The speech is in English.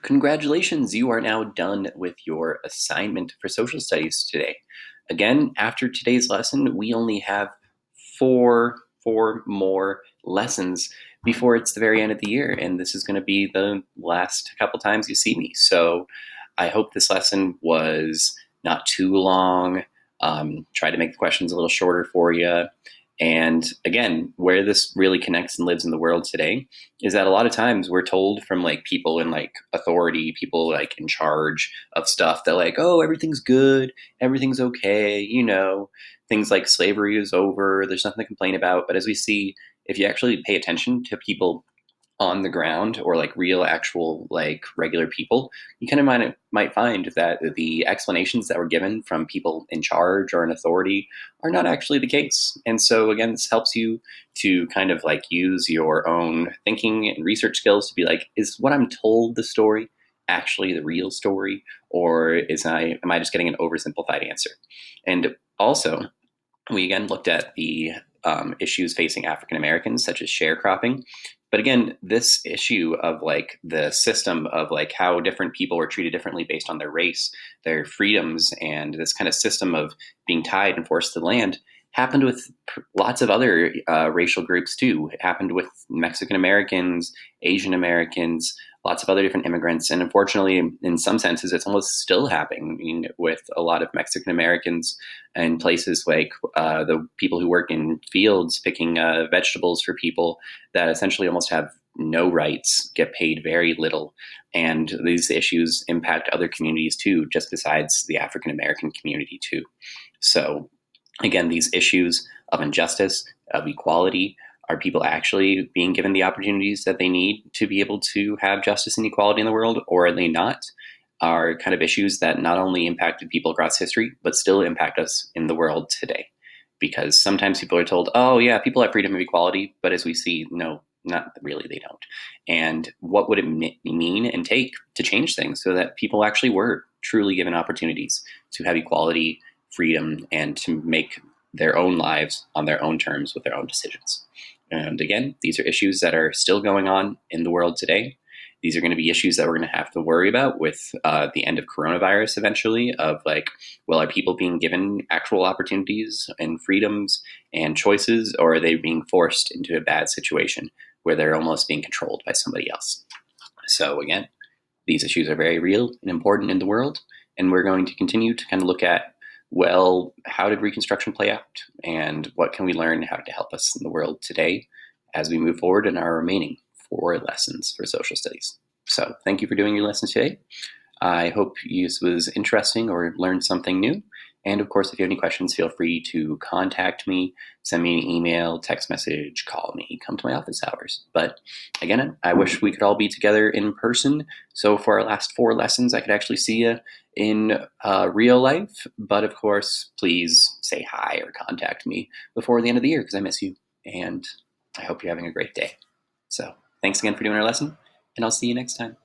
Congratulations, you are now done with your assignment for social studies today. Again, after today's lesson, we only have four more lessons before it's the very end of the year, and this is going to be the last couple times you see me. So I hope this lesson was not too long. Try to make the questions a little shorter for you. And again, where this really connects and lives in the world today is that a lot of times we're told from like people in like authority, people like in charge of stuff that like, oh, everything's good, everything's okay, things like slavery is over, there's nothing to complain about. But as we see, if you actually pay attention to people on the ground or like real actual like regular people, you kind of might find that the explanations that were given from people in charge or in authority are not actually the case. And so again, this helps you to kind of like use your own thinking and research skills to be like, is what I'm told the story actually the real story, or am I just getting an oversimplified answer? And also, we again looked at the issues facing African Americans, such as sharecropping. But again, this issue of like the system of like how different people were treated differently based on their race, their freedoms, and this kind of system of being tied and forced to the land happened with lots of other racial groups too. It happened with Mexican Americans, Asian Americans, lots of other different immigrants. And unfortunately, in some senses, it's almost still happening with a lot of Mexican Americans in places like the people who work in fields picking vegetables for people that essentially almost have no rights, get paid very little. And these issues impact other communities too, just besides the African American community too. So again, these issues of injustice, of equality, are people actually being given the opportunities that they need to be able to have justice and equality in the world, or are they not? Are kind of issues that not only impacted people across history, but still impact us in the world today. Because sometimes people are told, oh, yeah, people have freedom of equality, but as we see, no, not really, they don't. And what would it mean and take to change things so that people actually were truly given opportunities to have equality, freedom, and to make their own lives on their own terms with their own decisions? And again, these are issues that are still going on in the world today. These are going to be issues that we're going to have to worry about with the end of coronavirus eventually, of like, well, are people being given actual opportunities and freedoms and choices, or are they being forced into a bad situation where they're almost being controlled by somebody else? So again, these issues are very real and important in the world, and we're going to continue to kind of look at, well, how did Reconstruction play out, and what can we learn how to help us in the world today as we move forward in our remaining 4 lessons for social studies. So thank you for doing your lesson today. I hope this was interesting or learned something new. And of course, if you have any questions, feel free to contact me, send me an email, text message, call me, come to my office hours. But again, I wish we could all be together in person. So for our last 4 lessons, I could actually see you in real life. But of course, please say hi or contact me before the end of the year because I miss you. And I hope you're having a great day. So thanks again for doing our lesson, and I'll see you next time.